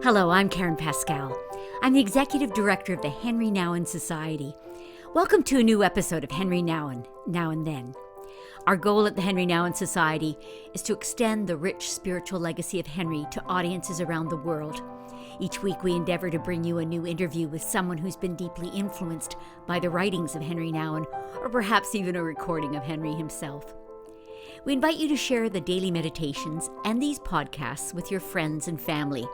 Hello, I'm Karen Pascal. I'm the Executive Director of the Henri Nouwen Society. Welcome to a new episode of Henri Nouwen, Now and Then. Our goal at the Henri Nouwen Society is to extend the rich spiritual legacy of Henri to audiences around the world. Each week we endeavor to bring you a new interview with someone who's been deeply influenced by the writings of Henri Nouwen, or perhaps even a recording of Henri himself. We invite you to share the daily meditations and these podcasts with your friends and family.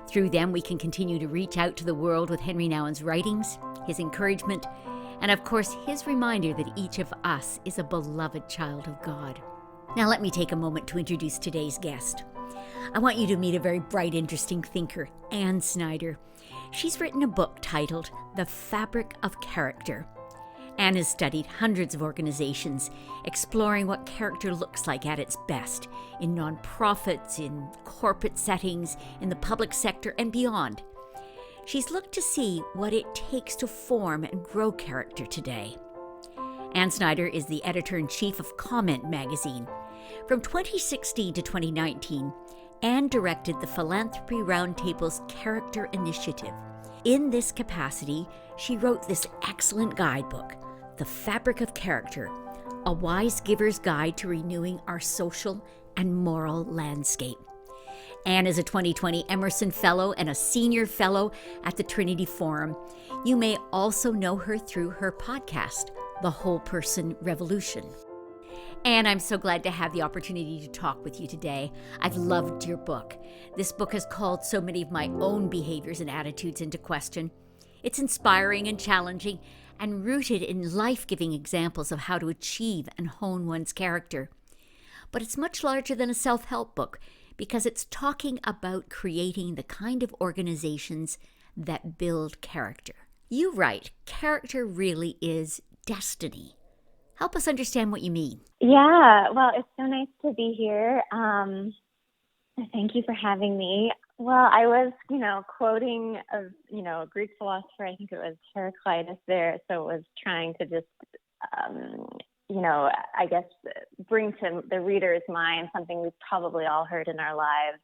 Through them, we can continue to reach out to the world with Henri Nouwen's writings, his encouragement, and of course, his reminder that each of us is a beloved child of God. Now, let me take a moment to introduce today's guest. I want you to meet a very bright, interesting thinker, Anne Snyder. She's written a book titled The Fabric of Character. Anne has studied hundreds of organizations, exploring what character looks like at its best in nonprofits, in corporate settings, in the public sector, and beyond. She's looked to see what it takes to form and grow character today. Anne Snyder is the editor-in-chief of Comment magazine. From 2016 to 2019, Anne directed the Philanthropy Roundtable's Character Initiative. In this capacity, she wrote this excellent guidebook, The Fabric of Character, a wise giver's guide to renewing our social and moral landscape. Anne is a 2020 Emerson Fellow and a Senior Fellow at the Trinity Forum. You may also know her through her podcast, The Whole Person Revolution. Anne, I'm so glad to have the opportunity to talk with you today. I've loved your book. This book has called so many of my own behaviors and attitudes into question. It's inspiring and challenging and rooted in life-giving examples of how to achieve and hone one's character. But it's much larger than a self-help book because it's talking about creating the kind of organizations that build character. You write, character really is destiny. Help us understand what you mean. Yeah, well, it's so nice to be here. Thank you for having me. Well, I was, quoting a Greek philosopher. I think it was Heraclitus there. So it was trying to just, I guess bring to the reader's mind something we've probably all heard in our lives.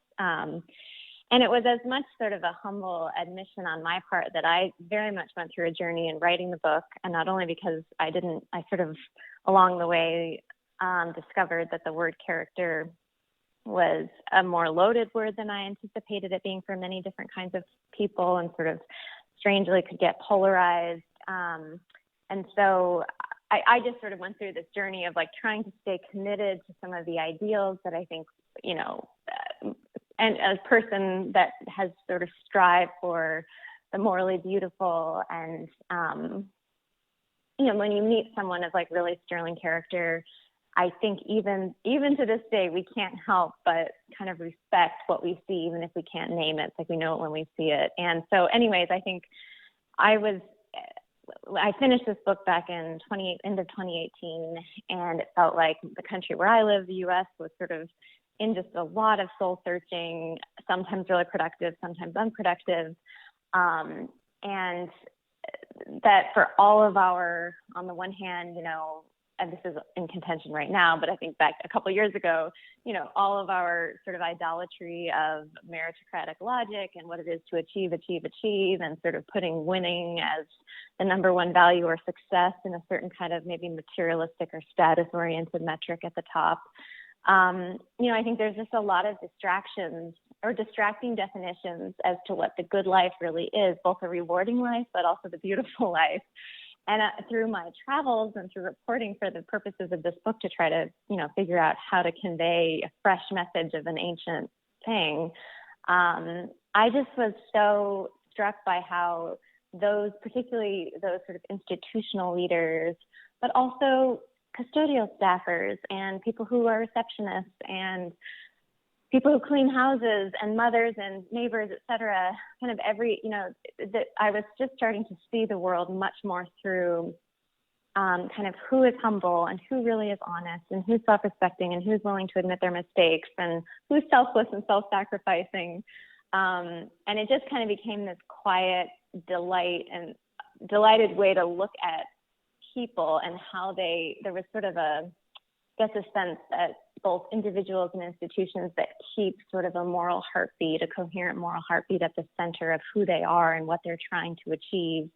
And it was as much sort of a humble admission on my part that I very much went through a journey in writing the book. And not only because I sort of along the way discovered that the word character was a more loaded word than I anticipated it being for many different kinds of people and sort of strangely could get polarized. And so I just sort of went through this journey of like trying to stay committed to some of the ideals that I think, and a person that has sort of strived for the morally beautiful and, when you meet someone of like really sterling character, I think even to this day, we can't help but kind of respect what we see, even if we can't name it. It's like we know it when we see it. And so anyways, I think I finished this book back in end of 2018, and it felt like the country where I live, the U.S., was sort of in just a lot of soul searching, sometimes really productive, sometimes unproductive. And that for all of our, on the one hand, and this is in contention right now, but I think back a couple of years ago, all of our sort of idolatry of meritocratic logic and what it is to achieve, and sort of putting winning as the number one value or success in a certain kind of maybe materialistic or status-oriented metric at the top. I think there's just a lot of distractions or distracting definitions as to what the good life really is, both a rewarding life, but also the beautiful life. And through my travels and through reporting for the purposes of this book to try to, figure out how to convey a fresh message of an ancient thing, I just was so struck by how particularly those sort of institutional leaders, but also custodial staffers and people who are receptionists and people who clean houses and mothers and neighbors, et cetera, kind of that I was just starting to see the world much more through kind of who is humble and who really is honest and who's self-respecting and who's willing to admit their mistakes and who's selfless and self-sacrificing. And it just kind of became this quiet delighted way to look at people and how there was sort of a sense that both individuals and institutions that keep sort of a moral heartbeat, a coherent moral heartbeat at the center of who they are and what they're trying to achieve,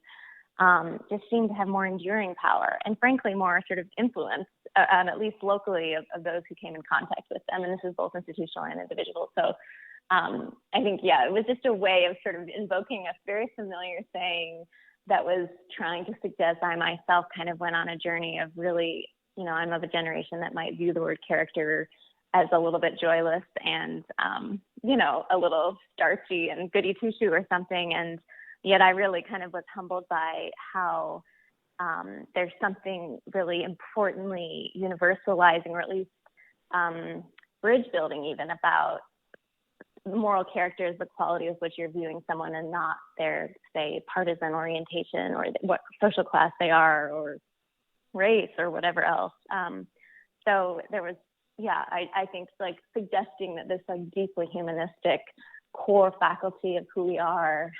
just seem to have more enduring power and frankly more sort of influence, at least locally, of those who came in contact with them. And this is both institutional and individual. So I think, it was just a way of sort of invoking a very familiar saying that was trying to suggest I myself kind of went on a journey of really, I'm of a generation that might view the word character as a little bit joyless and, a little starchy and goody two-shoe or something. And yet I really kind of was humbled by how there's something really importantly universalizing, or at least bridge building even, about moral character is the quality of which you're viewing someone and not their, say, partisan orientation or what social class they are or race or whatever else. So there was, I think like suggesting that this like deeply humanistic core faculty of who we are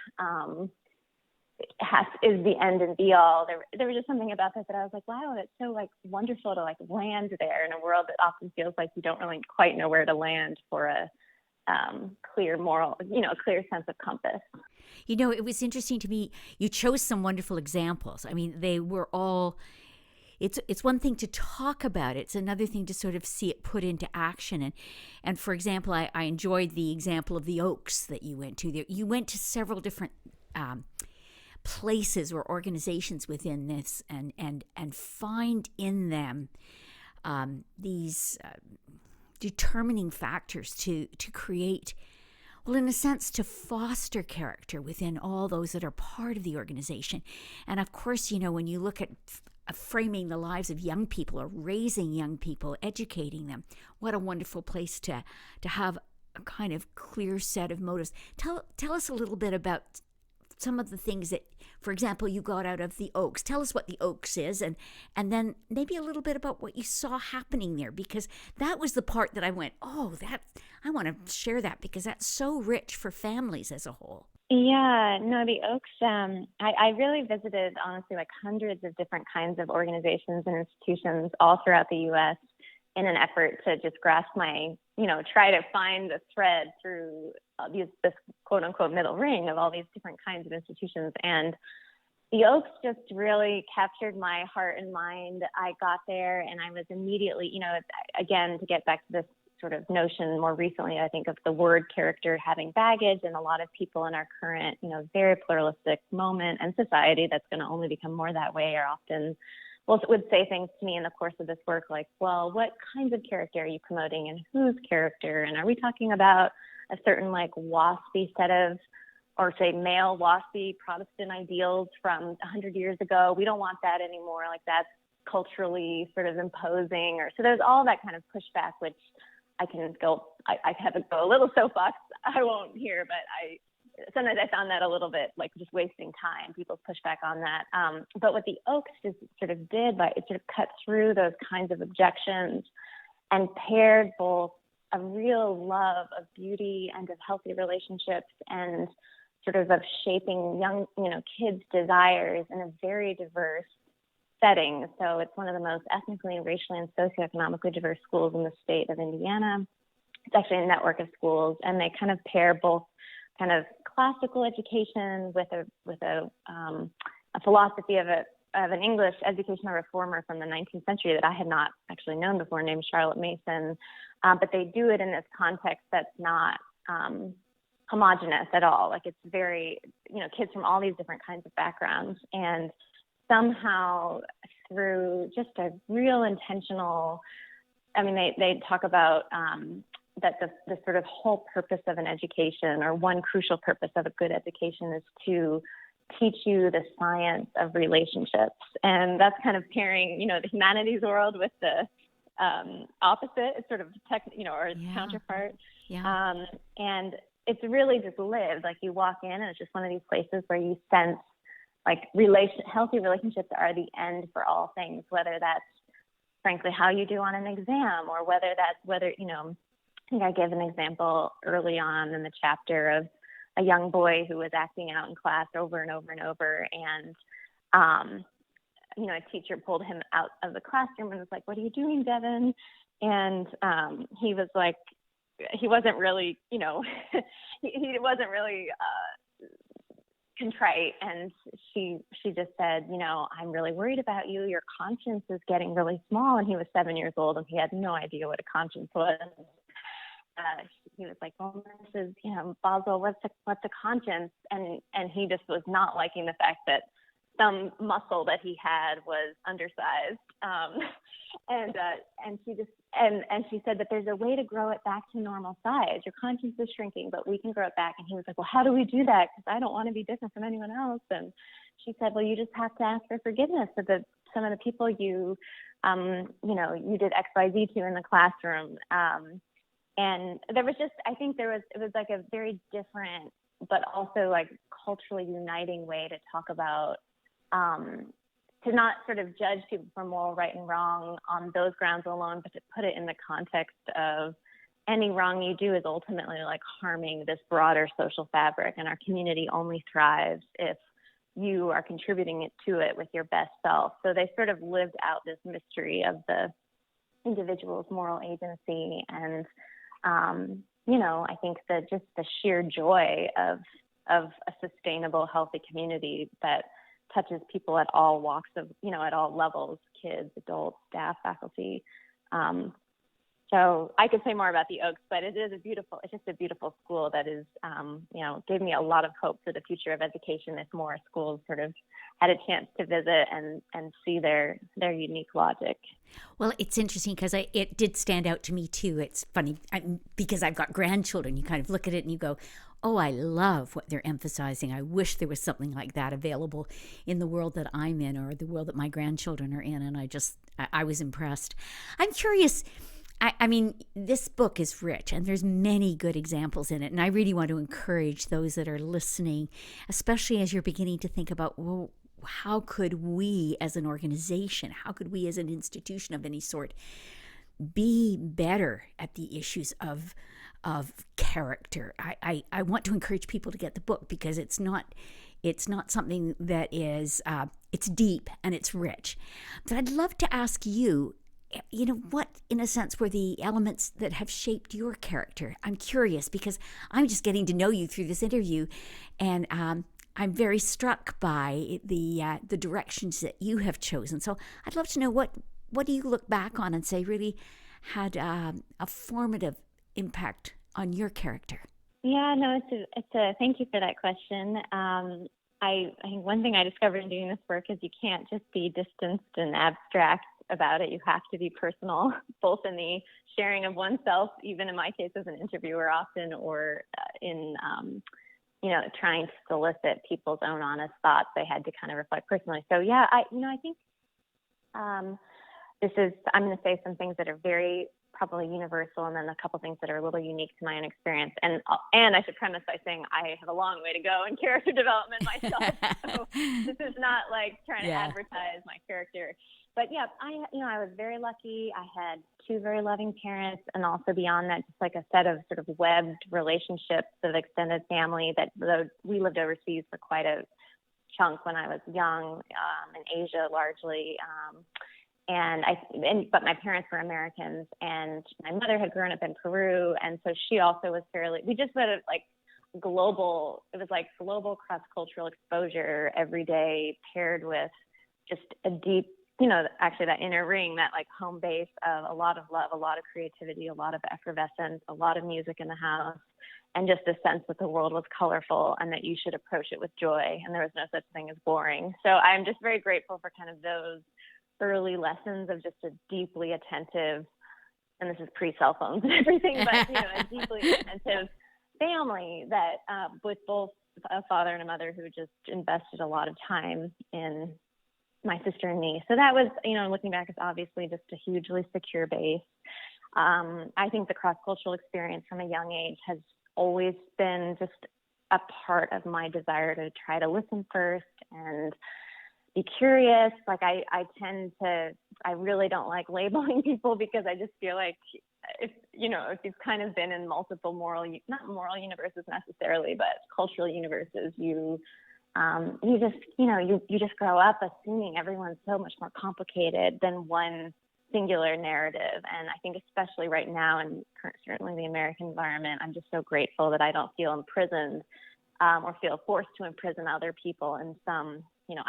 is the end and be all. There was just something about that I was like, wow, it's so like wonderful to like land there in a world that often feels like you don't really quite know where to land for a clear moral, a clear sense of compass. It was interesting to me. You chose some wonderful examples. I mean, they were all, it's one thing to talk about it. It's another thing to sort of see it put into action. And for example, I enjoyed the example of the Oaks that you went to. You went to several different places or organizations within this and find in them these determining factors to create, well, in a sense, to foster character within all those that are part of the organization. And of course, when you look at framing the lives of young people or raising young people, educating them, what a wonderful place to have a kind of clear set of motives. Tell us a little bit about some of the things that, for example, you got out of the Oaks. Tell us what the Oaks is, and then maybe a little bit about what you saw happening there, because that was the part that I went, I want to share that because that's so rich for families as a whole. Yeah, no, the Oaks, I really visited, honestly, like hundreds of different kinds of organizations and institutions all throughout the U.S. in an effort to just grasp try to find the thread through this quote unquote middle ring of all these different kinds of institutions. And the Oaks just really captured my heart and mind. I got there and I was immediately, again, to get back to this sort of notion more recently, I think, of the word character having baggage, and a lot of people in our current, very pluralistic moment and society that's going to only become more that way are often would say things to me in the course of this work like, well, what kinds of character are you promoting and whose character? And are we talking about a certain like waspy set of, or say male waspy Protestant ideals from 100 years ago? We don't want that anymore. Like that's culturally sort of imposing. So there's all that kind of pushback, which I have to go a little soapbox. I won't here, but sometimes I found that a little bit like just wasting time, people's pushback on that. But what the Oaks just sort of did, it sort of cut through those kinds of objections and paired both a real love of beauty and of healthy relationships and sort of shaping young, kids' desires in a very diverse setting. So it's one of the most ethnically, racially, and socioeconomically diverse schools in the state of Indiana. It's actually a network of schools, and they kind of pair both kind of classical education with a philosophy of an English educational reformer from the 19th century that I had not actually known before, named Charlotte Mason. But they do it in this context that's not homogenous at all. Like it's very, kids from all these different kinds of backgrounds, and somehow through just a real intentional, they talk about that the sort of whole purpose of an education, or one crucial purpose of a good education, is to teach you the science of relationships. And that's kind of pairing, the humanities world with the opposite. It's sort of or its counterpart. Yeah. And it's really just lived. Like you walk in and it's just one of these places where you sense like healthy relationships are the end for all things, whether that's frankly how you do on an exam, or whether I think I give an example early on in the chapter of a young boy who was acting out in class over and over and over. And, a teacher pulled him out of the classroom and was like, "What are you doing, Devin?" And he was like, he wasn't really, he wasn't really contrite. And she just said, I'm really worried about you. Your conscience is getting really small. And he was 7 years old and he had no idea what a conscience was. He was like, well, Mrs. Boswell, what's a conscience? And he just was not liking the fact that some muscle that he had was undersized. And she said that there's a way to grow it back to normal size. Your conscience is shrinking, but we can grow it back. And he was like, well, how do we do that? Because I don't want to be different from anyone else. And she said, well, you just have to ask for forgiveness of some of the people you did X, Y, Z to in the classroom. And there was it was like a very different, but also like culturally uniting way to talk about, to not sort of judge people for moral right and wrong on those grounds alone, but to put it in the context of any wrong you do is ultimately like harming this broader social fabric, and our community only thrives if you are contributing to it with your best self. So they sort of lived out this mystery of the individual's moral agency, and I think that just the sheer joy of a sustainable, healthy community that touches people at all walks of, at all levels, kids, adults, staff, faculty. So I could say more about the Oaks, but it's just a beautiful school that is, gave me a lot of hope for the future of education if more schools sort of had a chance to visit and see their unique logic. Well, it's interesting because it did stand out to me too. It's funny because I've got grandchildren. You kind of look at it and you go, oh, I love what they're emphasizing. I wish there was something like that available in the world that I'm in or the world that my grandchildren are in. And I was impressed. I'm curious. I mean, this book is rich and there's many good examples in it. And I really want to encourage those that are listening, especially as you're beginning to think about, well, how could we as an organization, how could we as an institution of any sort be better at the issues of character? I want to encourage people to get the book because it's not something that is, it's deep and it's rich. But I'd love to ask you, what, in a sense, were the elements that have shaped your character? I'm curious because I'm just getting to know you through this interview, and I'm very struck by the directions that you have chosen. So I'd love to know what do you look back on and say really had a formative impact on your character? Yeah, no, it's a thank you for that question. I think one thing I discovered in doing this work is you can't just be distanced and abstract about it. You have to be personal, both in the sharing of oneself, even in my case as an interviewer often, or in trying to solicit people's own honest thoughts. I had to kind of reflect personally. So yeah, I think I'm going to say some things that are very probably universal, and then a couple things that are a little unique to my own experience. And I should premise by saying I have a long way to go in character development myself. So this is not like trying to advertise my character. But yeah, I was very lucky. I had two very loving parents, and also beyond that, just like a set of sort of webbed relationships of extended family that we lived overseas for quite a chunk when I was young, in Asia largely. But my parents were Americans, and my mother had grown up in Peru, and so she also was we just had global cross-cultural exposure every day, paired with just a deep, actually that inner ring, that like home base of a lot of love, a lot of creativity, a lot of effervescence, a lot of music in the house, and just a sense that the world was colorful and that you should approach it with joy, and there was no such thing as boring. So I'm just very grateful for kind of those early lessons of just a deeply attentive, and this is pre-cell phones and everything, but a deeply attentive family that with both a father and a mother who just invested a lot of time in my sister and me. So that was, looking back, it's obviously just a hugely secure base. I think the cross-cultural experience from a young age has always been just a part of my desire to try to listen first and be curious. Like I really don't like labeling people because I just feel like if you've kind of been in multiple not moral universes necessarily, but cultural universes, you just grow up assuming everyone's so much more complicated than one singular narrative. And I think especially right now in certainly the American environment, I'm just so grateful that I don't feel imprisoned or feel forced to imprison other people in some,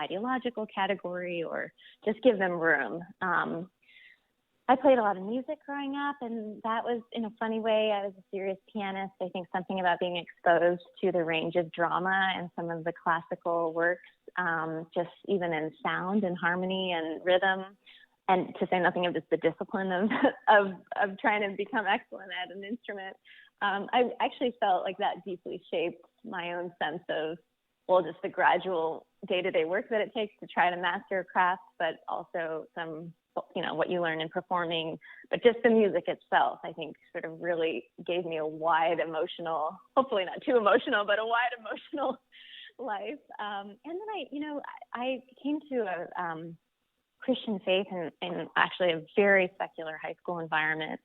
ideological category, or just give them room. I played a lot of music growing up, and that was, in a funny way, I was a serious pianist. I think something about being exposed to the range of drama and some of the classical works, just even in sound and harmony and rhythm, and to say nothing of just the discipline of trying to become excellent at an instrument. I actually felt like that deeply shaped my own sense of, just the gradual day-to-day work that it takes to try to master a craft, but also some, what you learn in performing, but just the music itself, I think sort of really gave me a wide emotional, hopefully not too emotional, but a wide emotional life. And then I came to a Christian faith in actually a very secular high school environment,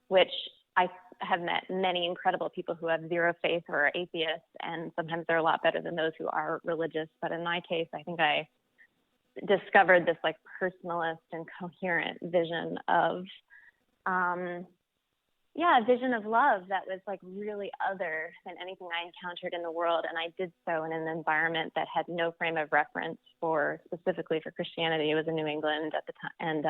which I have met many incredible people who have zero faith or are atheists, and sometimes they're a lot better than those who are religious. But in my case, I think I discovered this like personalist and coherent vision of, vision of love that was like really other than anything I encountered in the world. And I did so in an environment that had no frame of reference specifically for Christianity. It was in New England at the time. And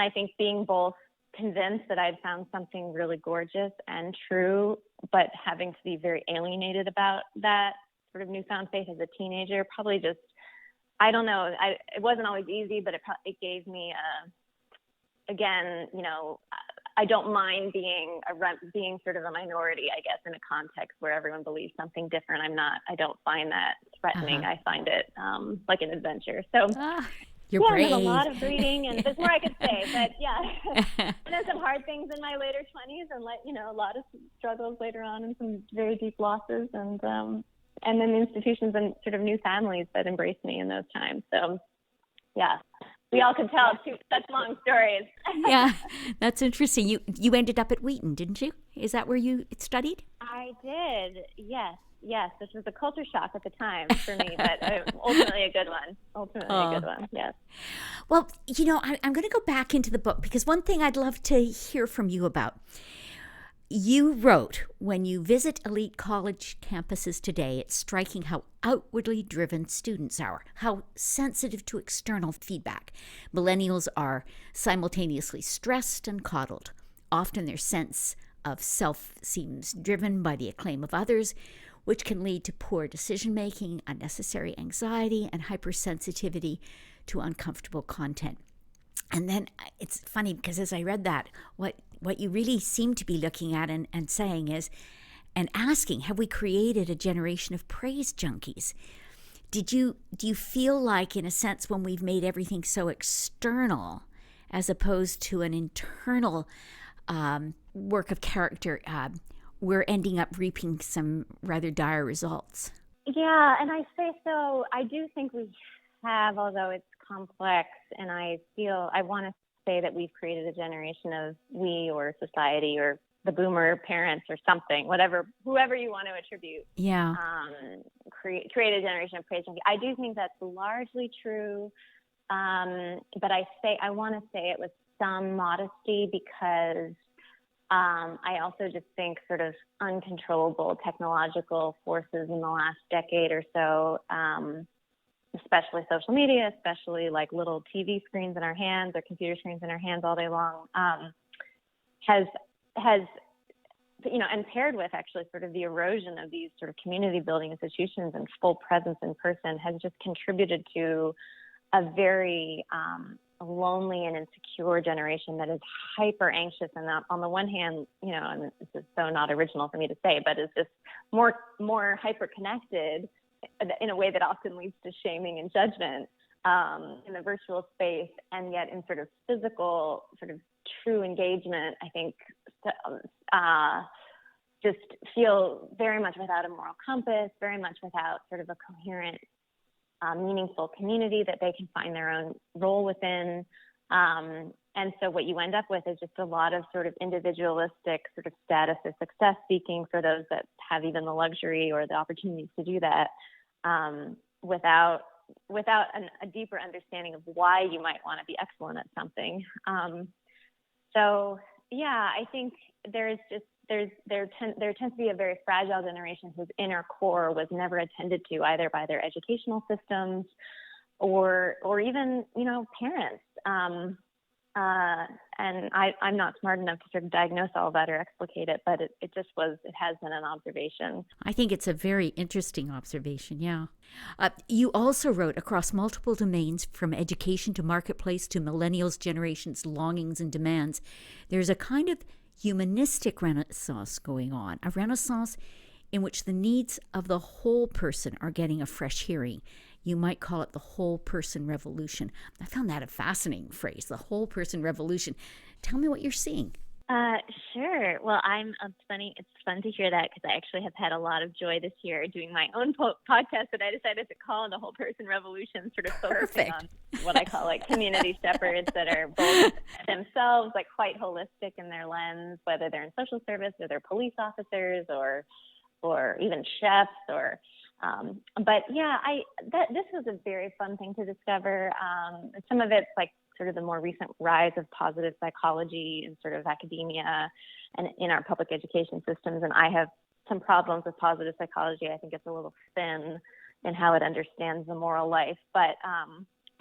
I think being both convinced that I'd found something really gorgeous and true, but having to be very alienated about that sort of newfound faith as a teenager, probably just, I don't know, it wasn't always easy, but it gave me I don't mind being sort of a minority, I guess, in a context where everyone believes something different. I don't find that threatening. I find it like an adventure. So you're brave. There's a lot of reading, and there's more I could say, but and there's some hard things in my later 20s, and a lot of struggles later on, and some very deep losses, and then institutions and sort of new families that embraced me in those times. So, we all could tell such long stories. Yeah, that's interesting. You ended up at Wheaton, didn't you? Is that where you studied? I did. Yes, this was a culture shock at the time for me, but ultimately a good one. Yes. Well, I'm going to go back into the book, because one thing I'd love to hear from you about. You wrote, when you visit elite college campuses today, it's striking how outwardly driven students are, how sensitive to external feedback. Millennials are simultaneously stressed and coddled. Often their sense of self seems driven by the acclaim of others, which can lead to poor decision-making, unnecessary anxiety, and hypersensitivity to uncomfortable content. And then it's funny, because as I read that, what you really seem to be looking at and saying is, and asking, have we created a generation of praise junkies? Do you feel like, in a sense, when we've made everything so external, as opposed to an internal work of character, we're ending up reaping some rather dire results? Yeah, and I say so. I do think we have, although it's complex, and I want to say that we've created a generation of we, or society, or the boomer parents, or something, whoever you want to attribute. Yeah. Create a generation of praise junkies. I do think that's largely true, but I want to say it with some modesty, because I also just think sort of uncontrollable technological forces in the last decade or so, especially social media, especially like little TV screens in our hands or computer screens in our hands all day long, has and paired with actually sort of the erosion of these sort of community building institutions and full presence in person, has just contributed to a very lonely and insecure generation that is hyper anxious. And on the one hand, and this is so not original for me to say, but is just more hyper connected in a way that often leads to shaming and judgment in the virtual space, and yet in sort of physical, sort of true engagement, I think just feel very much without a moral compass, very much without sort of a coherent, meaningful community that they can find their own role within. And so what you end up with is just a lot of sort of individualistic sort of status or success seeking for those that have even the luxury or the opportunities to do that, without without a deeper understanding of why you might want to be excellent at something. So yeah, I think there tends to be a very fragile generation whose inner core was never attended to either by their educational systems or even, parents. And I'm not smart enough to sort of diagnose all that or explicate it, but it has been an observation. I think it's a very interesting observation, yeah. You also wrote, across multiple domains, from education to marketplace to millennials' generations' longings and demands, there's a kind of humanistic renaissance going on, a renaissance in which the needs of the whole person are getting a fresh hearing. You might call it the whole person revolution. I found that a fascinating phrase, the whole person revolution. Tell me what you're seeing. Sure. Well, it's fun to hear that, because I actually have had a lot of joy this year doing my own podcast that I decided to call the whole person revolution, sort of focusing on what I call like community shepherds that are both themselves like quite holistic in their lens, whether they're in social service or they're police officers or even chefs but yeah, this was a very fun thing to discover. Some of it's like sort of the more recent rise of positive psychology in sort of academia and in our public education systems. And I have some problems with positive psychology. I think it's a little thin in how it understands the moral life, but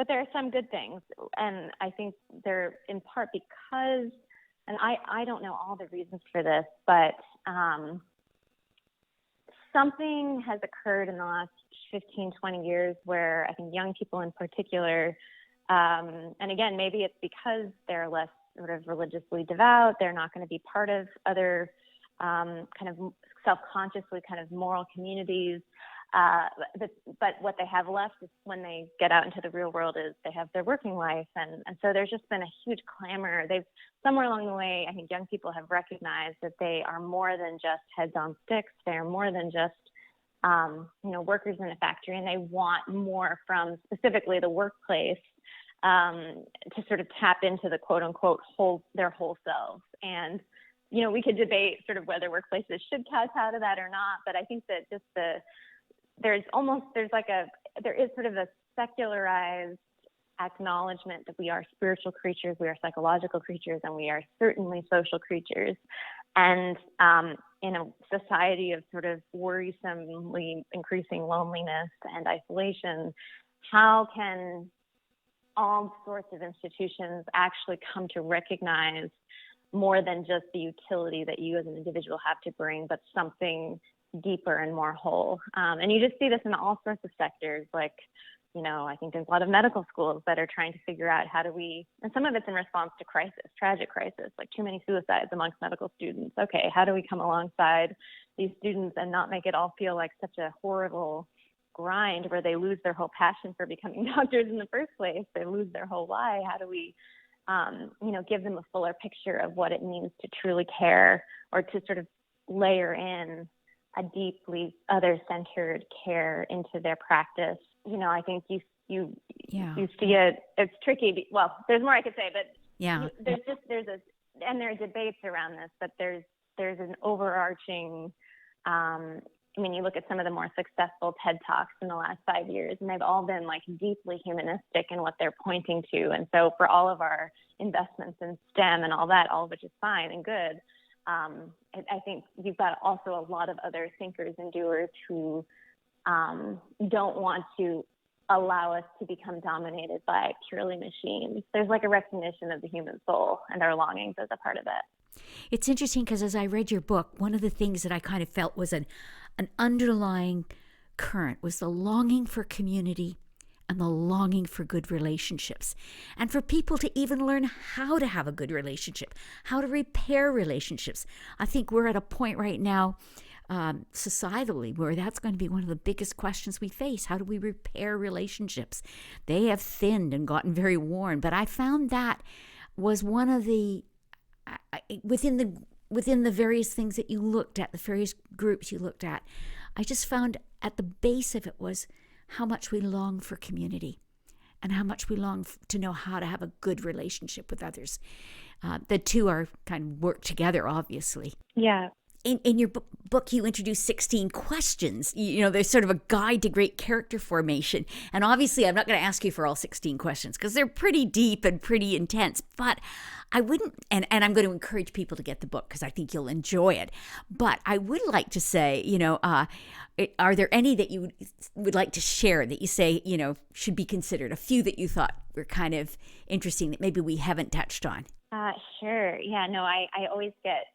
there are some good things. And I think they're in part because, and I don't know all the reasons for this, but something has occurred in the last 15, 20 years where I think young people in particular, and again, maybe it's because they're less sort of religiously devout, they're not going to be part of other kind of self-consciously kind of moral communities. But what they have left is, when they get out into the real world, is they have their working life. And so there's just been a huge clamor. Somewhere along the way, I think young people have recognized that they are more than just heads on sticks. They're more than just, workers in a factory, and they want more from specifically the workplace, to sort of tap into the quote unquote their whole selves. And, we could debate sort of whether workplaces should kowtow to that or not, but I think that just there is sort of a secularized acknowledgement that we are spiritual creatures, we are psychological creatures, and we are certainly social creatures. And in a society of sort of worrisomely increasing loneliness and isolation, how can all sorts of institutions actually come to recognize more than just the utility that you as an individual have to bring, but something deeper and more whole? And you just see this in all sorts of sectors. Like, I think there's a lot of medical schools that are trying to figure out and some of it's in response to tragic crisis, like too many suicides amongst medical students. Okay, how do we come alongside these students and not make it all feel like such a horrible grind where they lose their whole passion for becoming doctors in the first place? They lose their whole why. How do we, give them a fuller picture of what it means to truly care, or to sort of layer in a deeply other-centered care into their practice? I think you see it. It's tricky. Well, there's more I could say, but yeah, and there are debates around this, but there's an overarching. You look at some of the more successful TED Talks in the last 5 years, and they've all been like deeply humanistic in what they're pointing to. And so for all of our investments in STEM and all that, all of which is fine and good, I think you've got also a lot of other thinkers and doers who don't want to allow us to become dominated by purely machines. There's like a recognition of the human soul and our longings as a part of it. It's interesting because as I read your book, one of the things that I kind of felt was an underlying current was the longing for community and the longing for good relationships, and for people to even learn how to have a good relationship, how to repair relationships. I think we're at a point right now, societally, where that's going to be one of the biggest questions we face. How do we repair relationships? They have thinned and gotten very worn, but I found that was one of the within the various things that you looked at, the various groups you looked at, I just found at the base of it was how much we long for community and how much we long to know how to have a good relationship with others. The two are kind of work together, obviously. Yeah. in your book, you introduce 16 questions. There's sort of a guide to great character formation. And obviously, I'm not going to ask you for all 16 questions because they're pretty deep and pretty intense. But I wouldn't, and I'm going to encourage people to get the book because I think you'll enjoy it. But I would like to say, are there any that you would like to share that you say, should be considered? A few that you thought were kind of interesting that maybe we haven't touched on? Sure. Yeah, no, I always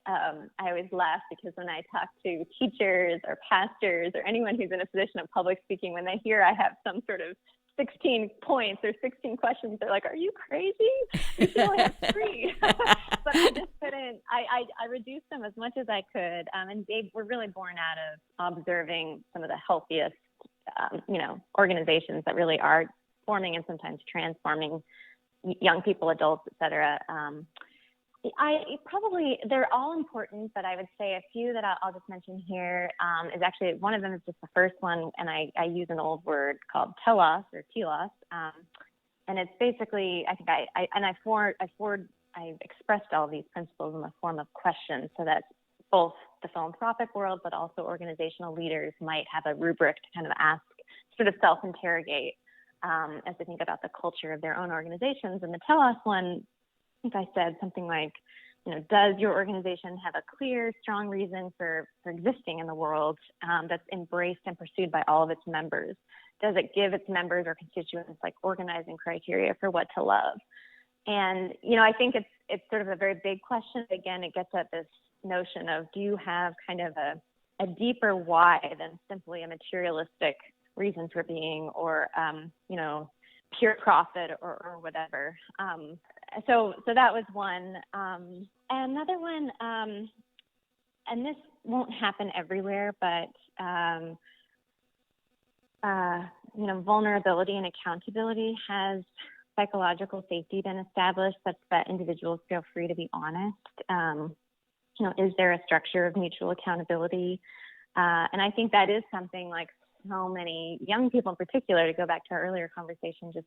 I always laugh because when I talk to teachers or pastors or anyone who's in a position of public speaking, when they hear I have some sort of 16 points or 16 questions, they're like, are you crazy? You should only have 3. But I just couldn't, I reduced them as much as I could. And they were really born out of observing some of the healthiest, organizations that really are forming and sometimes transforming young people, adults, et cetera. They're all important, but I would say a few that I'll just mention here is actually, one of them is just the first one, and I use an old word called telos or telos, and it's basically, I think I expressed all of these principles in the form of questions so that both the philanthropic world, but also organizational leaders might have a rubric to kind of ask, sort of self-interrogate as they think about the culture of their own organizations. And the telos one, I think I said something like, does your organization have a clear, strong reason for existing in the world that's embraced and pursued by all of its members? Does it give its members or constituents like organizing criteria for what to love? And, I think it's sort of a very big question. Again, it gets at this notion of, do you have kind of a deeper why than simply a materialistic reason for being or, pure profit or whatever. So that was one. Another one, and this won't happen everywhere, but, vulnerability and accountability has psychological safety been established such that individuals feel free to be honest. Is there a structure of mutual accountability? And I think that is something like so many young people in particular, to go back to our earlier conversation, just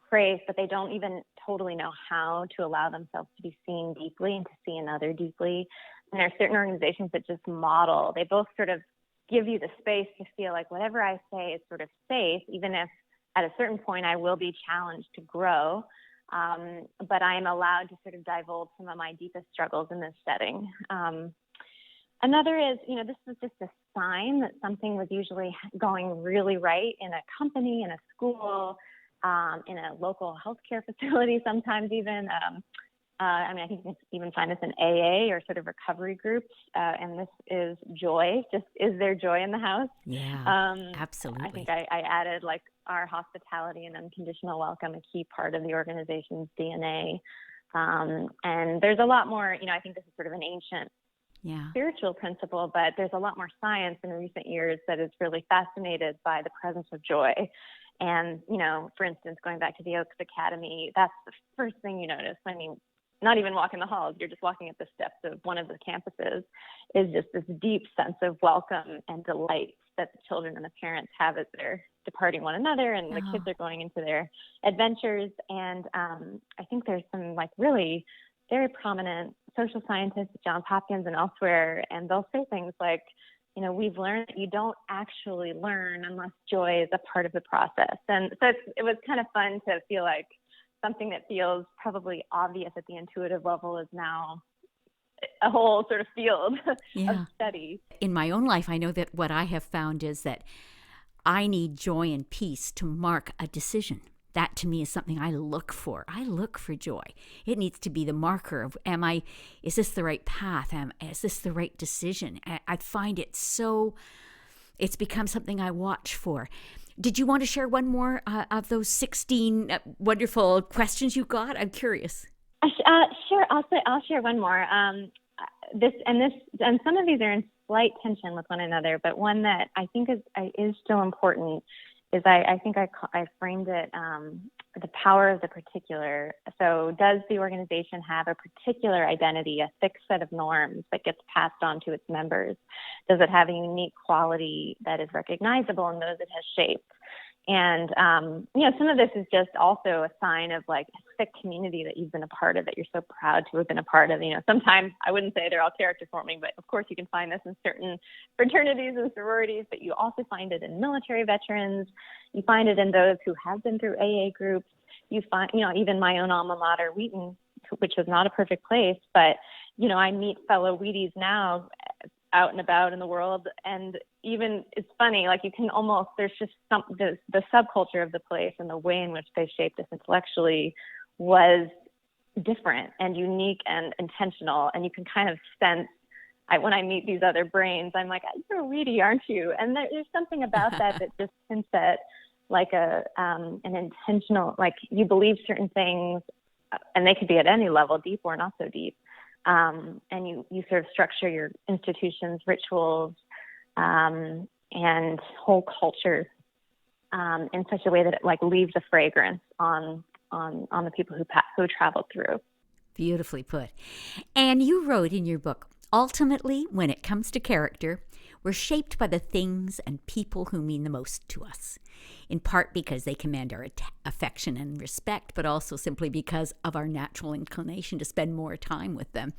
crave, but they don't even totally know how to allow themselves to be seen deeply and to see another deeply. And there are certain organizations that just model, they both sort of give you the space to feel like whatever I say is sort of safe, even if at a certain point I will be challenged to grow. But I am allowed to sort of divulge some of my deepest struggles in this setting. Another is, this was just a sign that something was usually going really right in a company, in a school, in a local healthcare facility, sometimes even. I think you can even find this in AA or sort of recovery groups. And this is joy. Just, is there joy in the house? Yeah, absolutely. I think I added like our hospitality and unconditional welcome, a key part of the organization's DNA. And there's a lot more, I think this is sort of an ancient spiritual principle, but there's a lot more science in recent years that is really fascinated by the presence of joy. And, for instance, going back to the Oaks Academy, that's the first thing you notice when you not even walk in the halls, you're just walking up the steps of one of the campuses, is just this deep sense of welcome and delight that the children and the parents have as they're departing one another and the kids are going into their adventures. And I think there's some like really very prominent social scientists at Johns Hopkins and elsewhere, and they'll say things like, we've learned that you don't actually learn unless joy is a part of the process. And so it was kind of fun to feel like something that feels probably obvious at the intuitive level is now a whole sort of field of study. In my own life, I know that what I have found is that I need joy and peace to mark a decision. That to me is something I look for. I look for joy. It needs to be the marker of, is this the right path? Is this the right decision? I find it's become something I watch for. Did you want to share one more of those 16 wonderful questions you got? I'm curious. Sure. I'll share one more. This and some of these are in slight tension with one another, but one that I think is still important is I think I framed it the power of the particular. So does the organization have a particular identity, a fixed set of norms that gets passed on to its members? Does it have a unique quality that is recognizable in those it has shaped? And, some of this is just also a sign of like perfect community that you've been a part of, that you're so proud to have been a part of. Sometimes I wouldn't say they're all character forming, but of course you can find this in certain fraternities and sororities, but you also find it in military veterans. You find it in those who have been through AA groups. You find, even my own alma mater, Wheaton, which was not a perfect place, but, I meet fellow Wheaties now out and about in the world. And even, it's funny, like you can almost, there's just the subculture of the place and the way in which they shaped us intellectually was different and unique and intentional. And you can kind of sense, when I meet these other brains, I'm like, you're a Wheatie, aren't you? And there's something about that just hints at like an intentional, like you believe certain things, and they could be at any level, deep or not so deep. And you sort of structure your institutions, rituals, and whole culture in such a way that it like leaves a fragrance on the people who traveled through. Beautifully put. And you wrote in your book, ultimately, when it comes to character, we're shaped by the things and people who mean the most to us, in part because they command our affection and respect, but also simply because of our natural inclination to spend more time with them.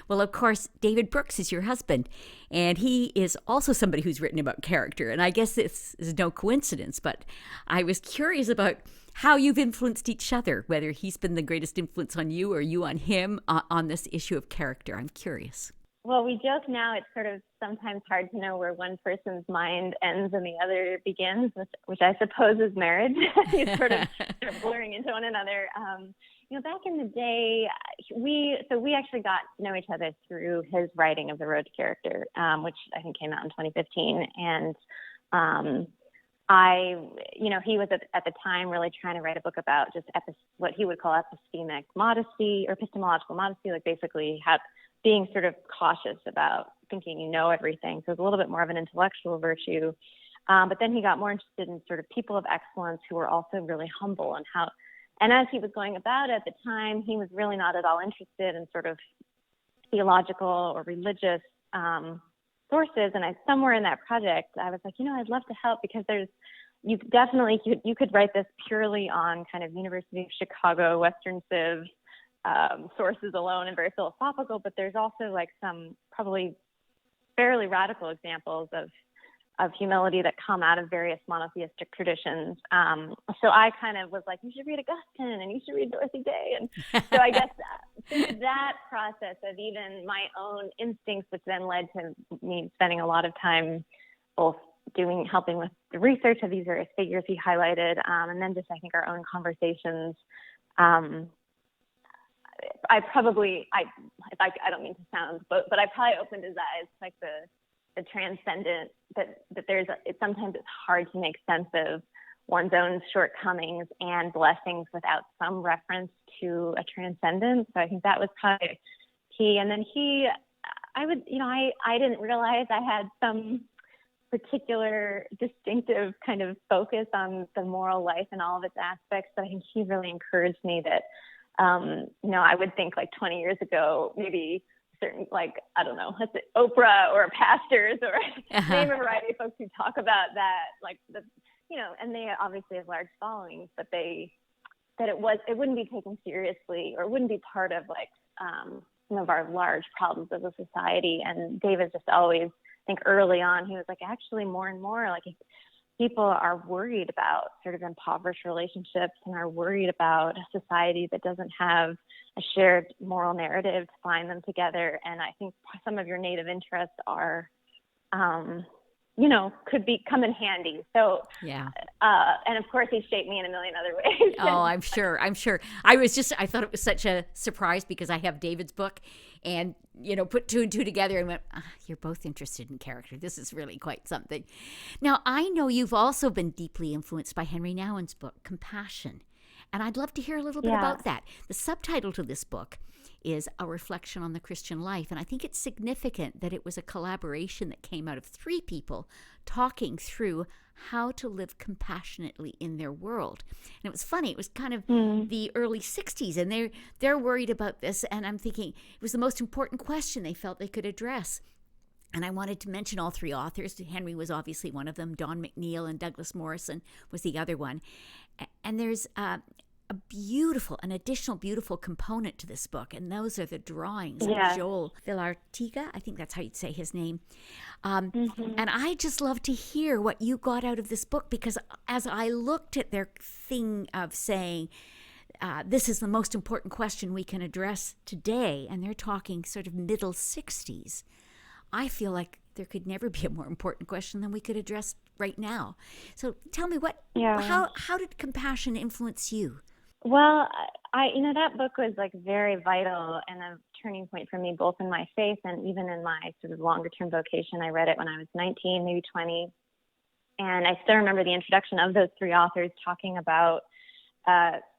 Well, of course, David Brooks is your husband, and he is also somebody who's written about character. And I guess this is no coincidence, but I was curious about how you've influenced each other, whether he's been the greatest influence on you or you on him on this issue of character. I'm curious. Well, we joke now, it's sort of sometimes hard to know where one person's mind ends and the other begins, which I suppose is marriage. You sort of blurring into one another. Back in the day, we actually got to know each other through his writing of The Road to Character, which I think came out in 2015. And he was at the time really trying to write a book about just what he would call epistemic modesty or epistemological modesty, like basically being sort of cautious about thinking you know everything. So it's a little bit more of an intellectual virtue. But then he got more interested in sort of people of excellence who were also really humble and as he was going about at the time, he was really not at all interested in sort of theological or religious sources. And somewhere in that project, I was like, I'd love to help because you could write this purely on kind of University of Chicago, Western Civ, sources alone and very philosophical, but there's also like some probably fairly radical examples of humility that come out of various monotheistic traditions. So I kind of was like, you should read Augustine and you should read Dorothy Day. And so I guess through that process of even my own instincts, which then led to me spending a lot of time both helping with the research of these various figures he highlighted, and then just I think our own conversations. I don't mean to sound, but I probably opened his eyes, like the transcendent, that sometimes it's hard to make sense of one's own shortcomings and blessings without some reference to a transcendence. So I think that was probably key. And then I didn't realize I had some particular distinctive kind of focus on the moral life and all of its aspects, but I think he really encouraged me that I would think like 20 years ago, maybe certain, like, I don't know, let's say Oprah or pastors or name a variety of folks who talk about that, like and they obviously have large followings, but it wouldn't be taken seriously or it wouldn't be part of like some of our large problems as a society. And David just always, I think early on, he was like, actually more and more, like people are worried about sort of impoverished relationships and are worried about a society that doesn't have a shared moral narrative to bind them together. And I think some of your native interests are, could come in handy. So, yeah. And of course he shaped me in a million other ways. Oh, I'm sure. I thought it was such a surprise because I have David's book and, put two and two together and went, you're both interested in character. This is really quite something. Now, I know you've also been deeply influenced by Henri Nouwen's book, Compassion. And I'd love to hear a little bit about that. The subtitle to this book is A Reflection on the Christian Life. And I think it's significant that it was a collaboration that came out of three people talking through how to live compassionately in their world. And it was funny. It was kind of the early 60s, and they're worried about this. And I'm thinking it was the most important question they felt they could address. And I wanted to mention all three authors. Henry was obviously one of them. Don McNeill and Douglas Morrison was the other one. And there's an additional beautiful component to this book, and those are the drawings of Yeah. Joel Villartiga. I think that's how you'd say his name. Mm-hmm. And I just love to hear what you got out of this book, because as I looked at their thing of saying, this is the most important question we can address today, and they're talking sort of middle 60s, I feel like there could never be a more important question than we could address right now. So tell me, how did compassion influence you? Well, that book was like very vital and a turning point for me, both in my faith and even in my sort of longer term vocation. I read it when I was 19, maybe 20. And I still remember the introduction of those three authors talking about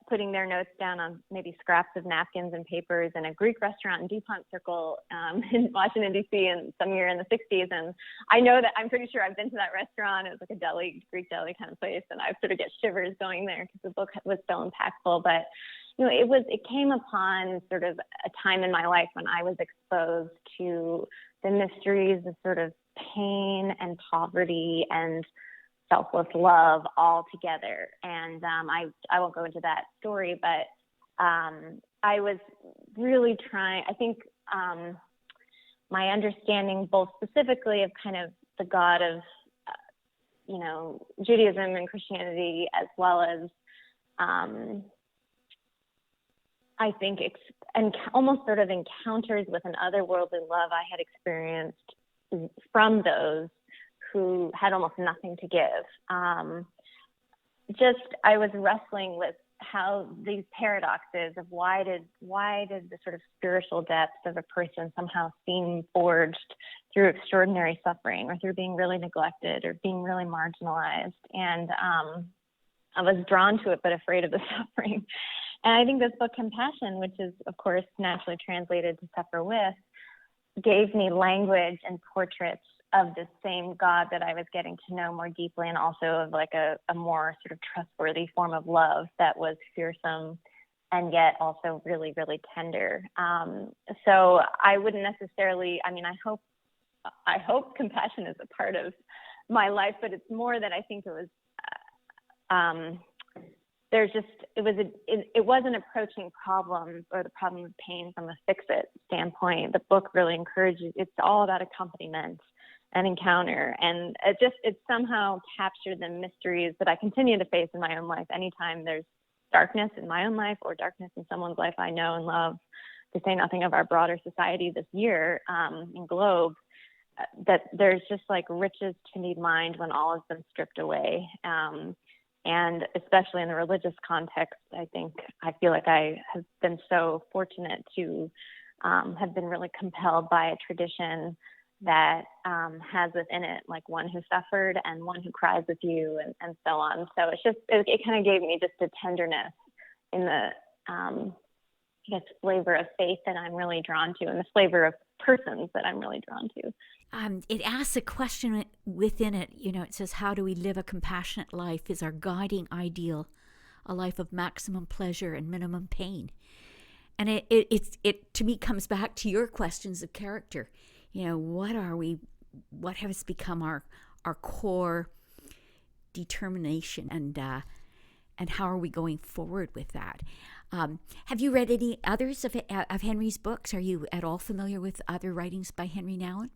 putting their notes down on maybe scraps of napkins and papers in a Greek restaurant in DuPont Circle in Washington, D.C. in some year in the 60s. And I know that I'm pretty sure I've been to that restaurant. It was like a deli, Greek deli kind of place. And I sort of get shivers going there because the book was so impactful. But, it came upon sort of a time in my life when I was exposed to the mysteries of sort of pain and poverty and selfless love all together. And I won't go into that story, but I was really trying, I think my understanding both specifically of kind of the God of, Judaism and Christianity, as well as I think and almost sort of encounters with an otherworldly love I had experienced from those who had almost nothing to give. I was wrestling with how these paradoxes of why did the sort of spiritual depths of a person somehow seem forged through extraordinary suffering or through being really neglected or being really marginalized. And I was drawn to it, but afraid of the suffering. And I think this book, Compassion, which is, of course, naturally translated to Suffer With, gave me language and portraits of the same God that I was getting to know more deeply, and also of like a more sort of trustworthy form of love that was fearsome and yet also really, really tender. So I wouldn't necessarily, I hope compassion is a part of my life, but it's more that I think it was, it wasn't approaching problems or the problem of pain from a fix-it standpoint. The book really encourages, it's all about accompaniment and encounter. And it somehow captured the mysteries that I continue to face in my own life. Anytime there's darkness in my own life or darkness in someone's life I know and love, to say nothing of our broader society this year and globe, that there's just like riches to need mind when all has been stripped away. And especially in the religious context, I feel like I have been so fortunate to have been really compelled by a tradition that has within it like one who suffered and one who cries with you and so on. So it kind of gave me just a tenderness in the flavor of faith that I'm really drawn to, and the flavor of persons that I'm really drawn to. It asks a question within it. It says, how do we live a compassionate life? Is our guiding ideal a life of maximum pleasure and minimum pain? And it to me comes back to your questions of character. What are we? What has become our core determination, and how are we going forward with that? Have you read any others of Henri's books? Are you at all familiar with other writings by Henri Nouwen?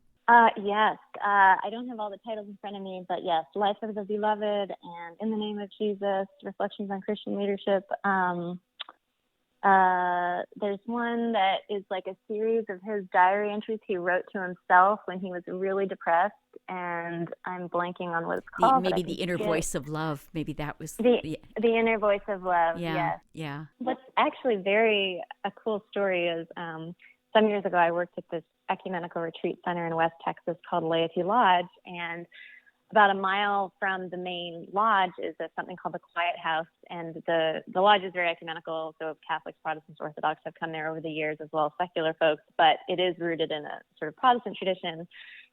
Yes. I don't have all the titles in front of me, but yes, Life of the Beloved and In the Name of Jesus, Reflections on Christian Leadership. There's one that is like a series of his diary entries he wrote to himself when he was really depressed, and I'm blanking on what it's called. Maybe The Inner Voice of Love. Maybe that was the Inner Voice of Love. Yeah, yes. Yeah. What's actually a cool story is some years ago I worked at this ecumenical retreat center in West Texas called Laity Lodge, and about a mile from the main lodge is something called the Quiet House, and the lodge is very ecumenical, so Catholics, Protestants, Orthodox have come there over the years, as well as secular folks, but it is rooted in a sort of Protestant tradition.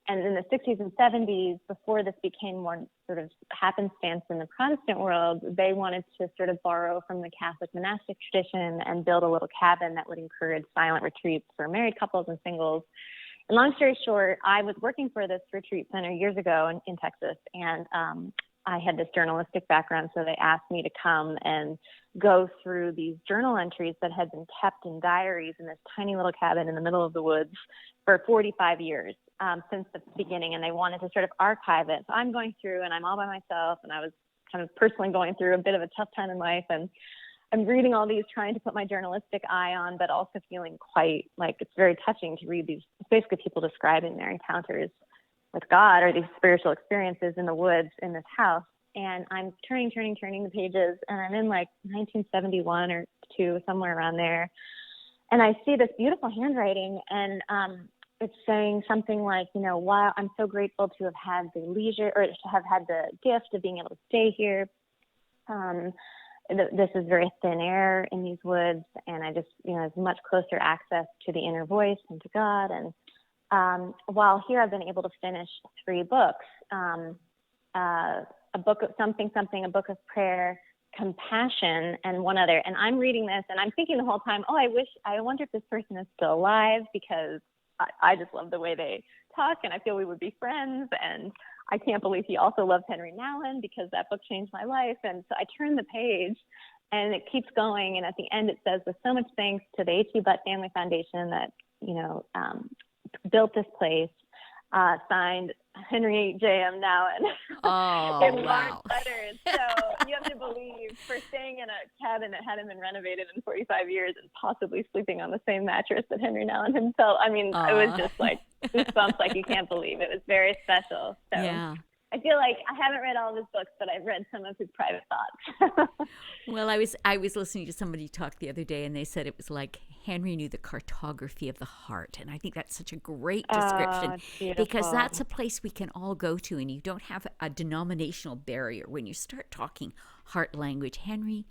And in the 60s and 70s, before this became more sort of happenstance in the Protestant world, they wanted to sort of borrow from the Catholic monastic tradition and build a little cabin that would encourage silent retreats for married couples and singles. And long story short, I was working for this retreat center years ago in Texas, and I had this journalistic background, so they asked me to come and go through these journal entries that had been kept in diaries in this tiny little cabin in the middle of the woods for 45 years since the beginning, and they wanted to sort of archive it. So I'm going through, and I'm all by myself, and I was kind of personally going through a bit of a tough time in life, and I'm reading all these, trying to put my journalistic eye on, but also feeling quite like it's very touching to read these, basically people describing their encounters with God or these spiritual experiences in the woods in this house. And I'm turning the pages, and I'm in like 1971 or 2, somewhere around there. And I see this beautiful handwriting, and it's saying something like, wow, I'm so grateful to have had the leisure, or to have had the gift of being able to stay here. This is very thin air in these woods, and I just, have much closer access to the inner voice and to God. And while here, I've been able to finish 3 books, a book of something, a book of prayer, compassion, and one other. And I'm reading this, and I'm thinking the whole time, I wonder if this person is still alive, because I just love the way they talk, and I feel we would be friends. And I can't believe he also loves Henri Nouwen, because that book changed my life. And so I turn the page, and it keeps going. And at the end, it says, with so much thanks to the H.E. Butt Family Foundation that, built this place, signed Henri J.M. Nouwen. Oh, in large wow. letters. So you have to believe, for staying in a cabin that hadn't been renovated in 45 years and possibly sleeping on the same mattress that Henri Nouwen himself. I mean, it was just like goosebumps, like you can't believe. It was very special. So Yeah. I feel like I haven't read all of his books, but I've read some of his private thoughts. Well, I was listening to somebody talk the other day, and they said it was like Henri knew the cartography of the heart. And I think that's such a great description, because that's a place we can all go to, and you don't have a denominational barrier when you start talking heart language. Henri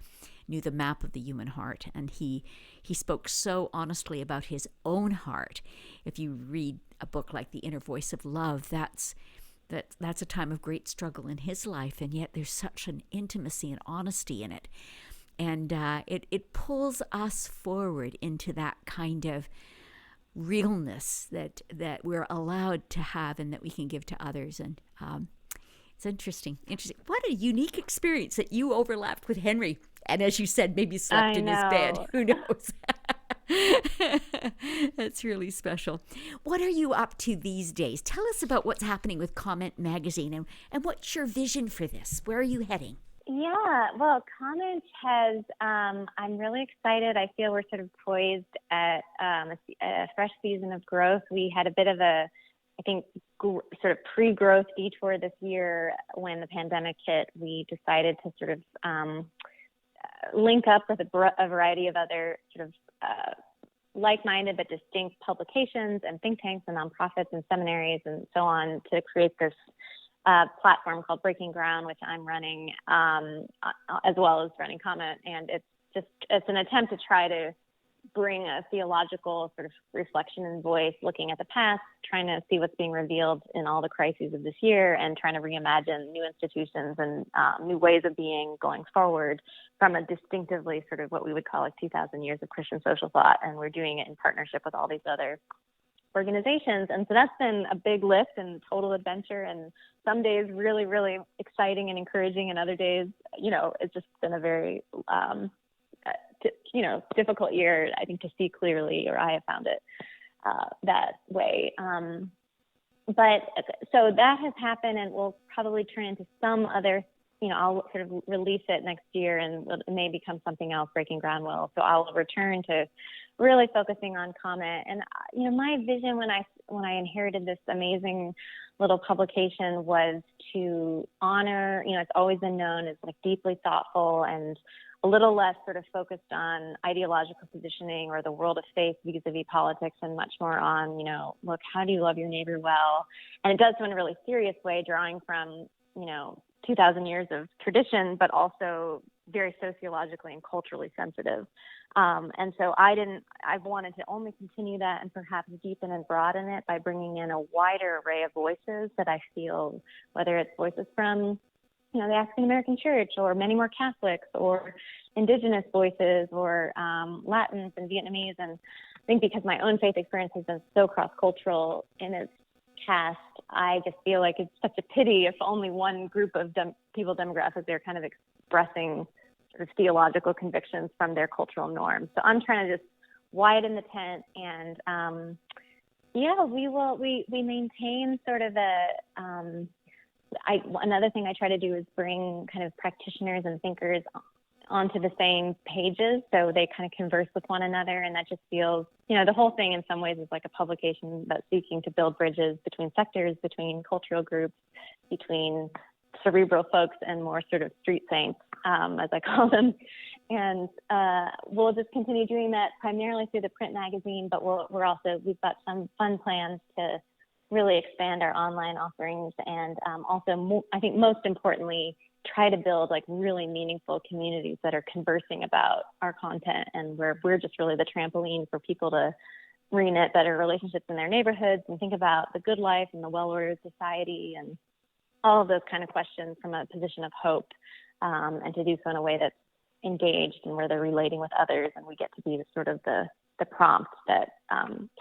knew the map of the human heart, and he spoke so honestly about his own heart. If you read a book like The Inner Voice of Love, that's a time of great struggle in his life, and yet there's such an intimacy and honesty in it. And it pulls us forward into that kind of realness that we're allowed to have and that we can give to others. And it's interesting. What a unique experience that you overlapped with Henri. And as you said, maybe slept in his bed. Who knows? That's really special. What are you up to these days? Tell us about what's happening with Comment Magazine, and what's your vision for this? Where are you heading? Yeah, well, Comment has, I'm really excited. I feel we're sort of poised at a fresh season of growth. We had a bit of a, I think, sort of pre-growth detour this year when the pandemic hit. We decided to sort of link up with a variety of other sort of like-minded but distinct publications and think tanks and nonprofits and seminaries and so on to create this platform called Breaking Ground, which I'm running, as well as running Comment. And it's an attempt to try to bring a theological sort of reflection and voice, looking at the past, trying to see what's being revealed in all the crises of this year, and trying to reimagine new institutions and new ways of being going forward from a distinctively sort of what we would call like 2,000 years of Christian social thought. And we're doing it in partnership with all these other organizations. And so that's been a big lift and total adventure. And some days really, really exciting and encouraging. And other days, it's just been a very, difficult year, I think, to see clearly, or I have found it that way. But so that has happened, and we'll probably turn into some other, I'll sort of release it next year, and it may become something else. Breaking Ground will. So I'll return to really focusing on Comment. And my vision when I inherited this amazing little publication was to honor. It's always been known as like deeply thoughtful and a little less sort of focused on ideological positioning or the world of faith vis-a-vis politics, and much more on, look, how do you love your neighbor well? And it does so in a really serious way, drawing from, 2,000 years of tradition, but also very sociologically and culturally sensitive. And so I've wanted to only continue that and perhaps deepen and broaden it by bringing in a wider array of voices that I feel, whether it's voices from the African American Church, or many more Catholics, or Indigenous voices, or Latins and Vietnamese. And I think because my own faith experience has been so cross-cultural in its cast, I just feel like it's such a pity if only one group of people demographics are kind of expressing sort of theological convictions from their cultural norms. So I'm trying to just widen the tent, and we maintain sort of another thing I try to do is bring kind of practitioners and thinkers onto the same pages, so they kind of converse with one another, and that just feels, the whole thing in some ways is like a publication that's seeking to build bridges between sectors, between cultural groups, between cerebral folks and more sort of street saints, as I call them. And we'll just continue doing that primarily through the print magazine, but we've got some fun plans to really expand our online offerings, and also, I think most importantly, try to build like really meaningful communities that are conversing about our content, and we're just really the trampoline for people to reknit better relationships in their neighborhoods and think about the good life and the well-ordered society and all of those kind of questions from a position of hope, and to do so in a way that's engaged and where they're relating with others, and we get to be the prompt that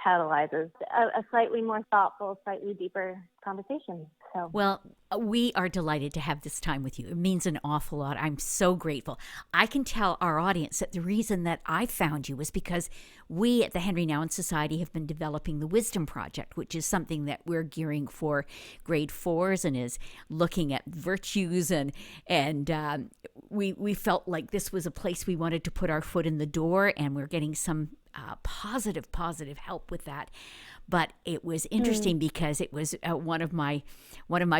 catalyzes a slightly more thoughtful, slightly deeper conversation. So, well, we are delighted to have this time with you. It means an awful lot. I'm so grateful. I can tell our audience that the reason that I found you was because we at the Henri Nouwen Society have been developing the Wisdom Project, which is something that we're gearing for grade 4s and is looking at virtues, and we felt like this was a place we wanted to put our foot in the door, and we're getting some positive help with that. But it was interesting because it was one of my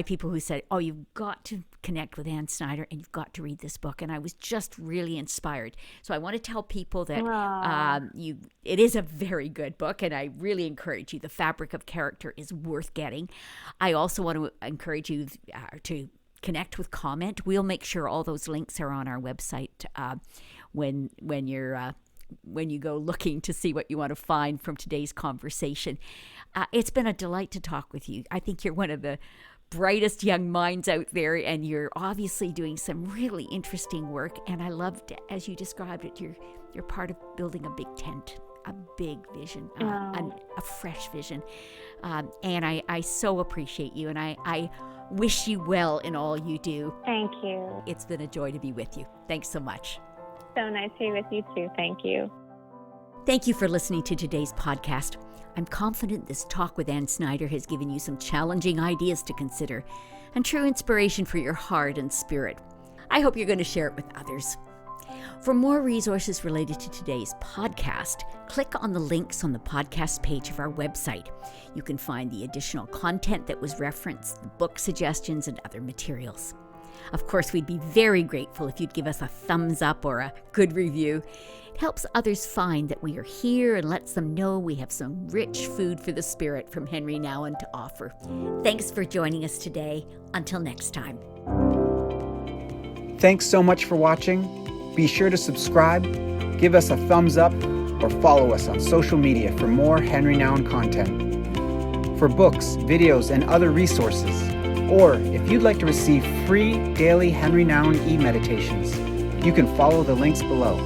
people who said, "Oh, you've got to connect with Ann Snyder, and you've got to read this book." And I was just really inspired. So I want to tell people that it is a very good book, and I really encourage you. The Fabric of Character is worth getting. I also want to encourage you to connect with Comment. We'll make sure all those links are on our website when you go looking to see what you want to find from today's conversation. It's been a delight to talk with you. I think you're one of the brightest young minds out there, and you're obviously doing some really interesting work. And I loved, as you described it, you're part of building a big tent, a big vision, a fresh vision. And I so appreciate you, and I wish you well in all you do. Thank you. It's been a joy to be with you. Thanks so much. So nice to be with you too. Thank you. Thank you for listening to today's podcast. I'm confident this talk with Ann Snyder has given you some challenging ideas to consider and true inspiration for your heart and spirit. I hope you're going to share it with others. For more resources related to today's podcast, click on the links on the podcast page of our website. You can find the additional content that was referenced, the book suggestions, and other materials. Of course, we'd be very grateful if you'd give us a thumbs up or a good review. It helps others find that we are here and lets them know we have some rich food for the spirit from Henri Nouwen to offer. Thanks for joining us today. Until next time. Thanks so much for watching. Be sure to subscribe, give us a thumbs up, or follow us on social media for more Henri Nouwen content. For books, videos, and other resources, or if you'd like to receive free daily Henri Nouwen e-meditations, you can follow the links below.